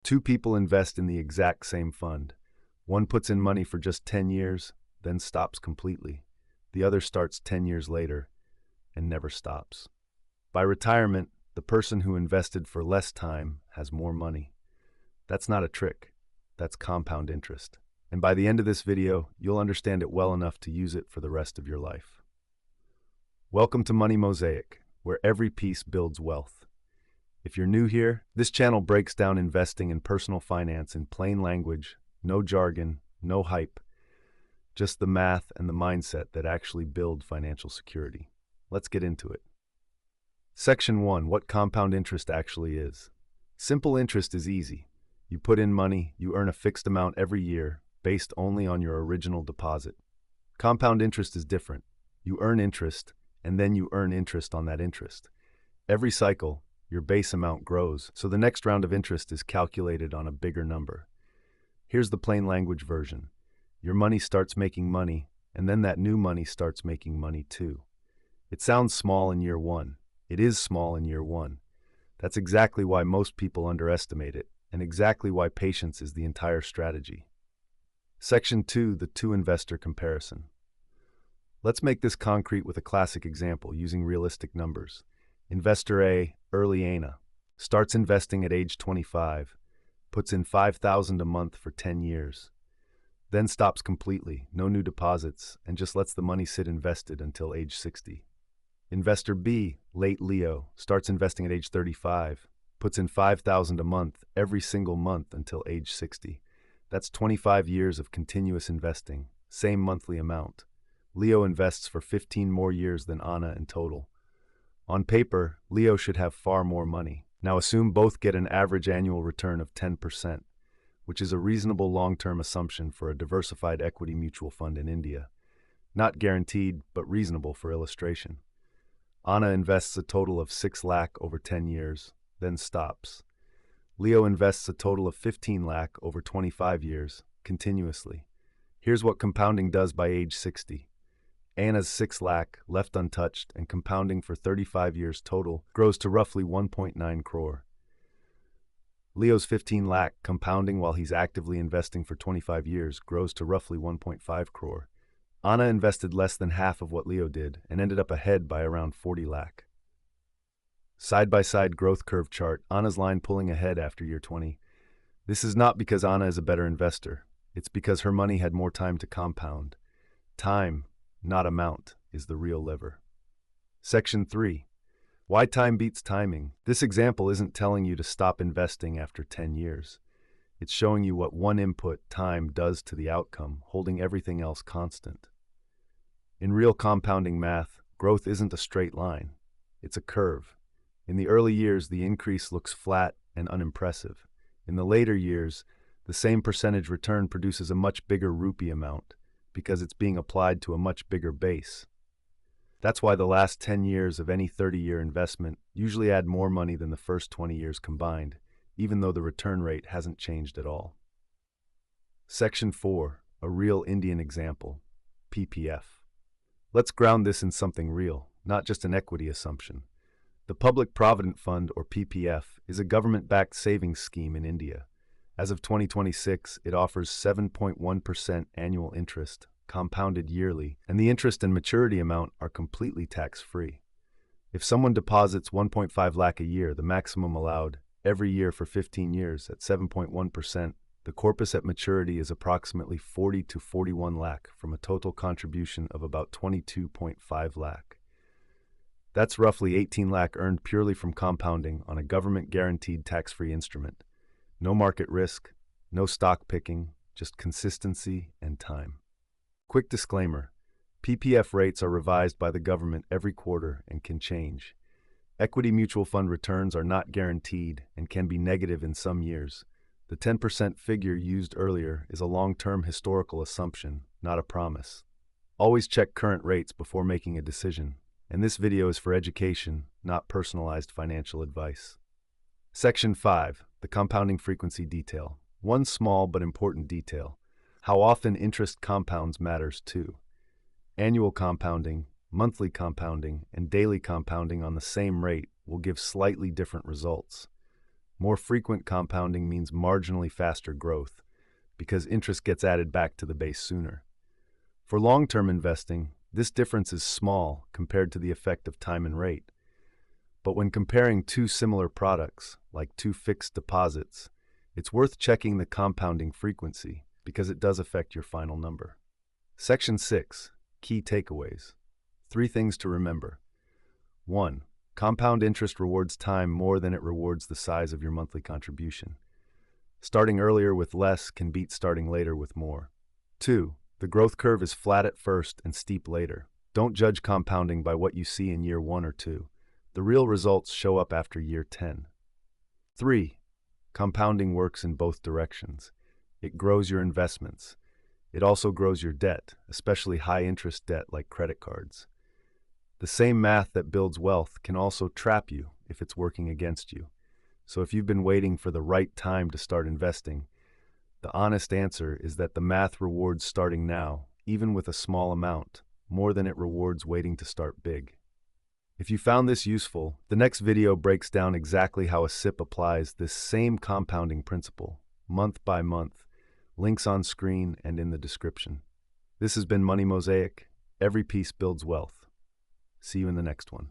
Two people invest in the exact same fund. One puts in money for just 10 years, then stops completely. The other starts 10 years later and never stops. By retirement, the person who invested for less time has more money. That's not a trick. That's compound interest. And by the end of this video, you'll understand it well enough to use it for the rest of your life. Welcome to Money Mosaic, where every piece builds wealth. If you're new here, this channel breaks down investing and personal finance in plain language, no jargon, no hype, just the math and the mindset that actually build financial security. Let's get into it. Section 1. What compound interest actually is. Simple interest is easy. You put in money, you earn a fixed amount every year, based only on your original deposit. Compound interest is different. You earn interest, and then you earn interest on that interest. Every cycle, your base amount grows, so the next round of interest is calculated on a bigger number. Here's the plain language version. Your money starts making money, and then that new money starts making money too. It sounds small in year one. It is small in year one. That's exactly why most people underestimate it, and exactly why patience is the entire strategy. Section 2. The two-investor comparison. Let's make this concrete with a classic example using realistic numbers. Investor A, early Ana, starts investing at age 25, puts in $5,000 a month for 10 years, then stops completely, no new deposits, and just lets the money sit invested until age 60. Investor B, late Leo, starts investing at age 35, puts in $5,000 a month every single month until age 60. That's 25 years of continuous investing, same monthly amount. Leo invests for 15 more years than Ana in total. On paper, Leo should have far more money. Now assume both get an average annual return of 10%, which is a reasonable long-term assumption for a diversified equity mutual fund in India. Not guaranteed, but reasonable for illustration. Ana invests a total of 6 lakh over 10 years, then stops. Leo invests a total of 15 lakh over 25 years, continuously. Here's what compounding does by age 60. Ana's 6 lakh, left untouched and compounding for 35 years total, grows to roughly 1.9 crore. Leo's 15 lakh, compounding while he's actively investing for 25 years, grows to roughly 1.5 crore. Ana invested less than half of what Leo did and ended up ahead by around 40 lakh. Side-by-side growth curve chart, Ana's line pulling ahead after year 20. This is not because Ana is a better investor. It's because her money had more time to compound. Time, not amount, is the real lever. Section 3. Why time beats timing. This example isn't telling you to stop investing after 10 years. It's showing you what one input, time, does to the outcome, holding everything else constant. In real compounding math, growth isn't a straight line. It's a curve. In the early years, the increase looks flat and unimpressive. In the later years, the same percentage return produces a much bigger rupee amount, because it's being applied to a much bigger base. That's why the last 10 years of any 30-year investment usually add more money than the first 20 years combined, even though the return rate hasn't changed at all. Section 4. A real Indian example. PPF. Let's ground this in something real, not just an equity assumption. The Public Provident Fund, or PPF, is a government-backed savings scheme in India. As of 2026, it offers 7.1% annual interest, compounded yearly, and the interest and maturity amount are completely tax-free. If someone deposits 1.5 lakh a year, the maximum allowed, every year for 15 years at 7.1%, the corpus at maturity is approximately 40 to 41 lakh from a total contribution of about 22.5 lakh. That's roughly 18 lakh earned purely from compounding on a government-guaranteed tax-free instrument. No market risk, no stock picking, just consistency and time. Quick disclaimer, PPF rates are revised by the government every quarter and can change. Equity mutual fund returns are not guaranteed and can be negative in some years. The 10% figure used earlier is a long-term historical assumption, not a promise. Always check current rates before making a decision, and this video is for education, not personalized financial advice. Section 5. The compounding frequency detail. One small but important detail. How often interest compounds matters too. Annual compounding, monthly compounding, and daily compounding on the same rate will give slightly different results. More frequent compounding means marginally faster growth because interest gets added back to the base sooner. For long-term investing, this difference is small compared to the effect of time and rate. But when comparing two similar products, like two fixed deposits, it's worth checking the compounding frequency because it does affect your final number. Section 6. Key takeaways. 3 things to remember. 1. Compound interest rewards time more than it rewards the size of your monthly contribution. Starting earlier with less can beat starting later with more. 2. The growth curve is flat at first and steep later. Don't judge compounding by what you see in year 1 or 2. The real results show up after year 10. 3. Compounding works in both directions. It grows your investments. It also grows your debt, especially high-interest debt like credit cards. The same math that builds wealth can also trap you if it's working against you. So if you've been waiting for the right time to start investing, the honest answer is that the math rewards starting now, even with a small amount, more than it rewards waiting to start big. If you found this useful, the next video breaks down exactly how a SIP applies this same compounding principle, month by month. Links on screen and in the description. This has been Money Mosaic. Every piece builds wealth. See you in the next one.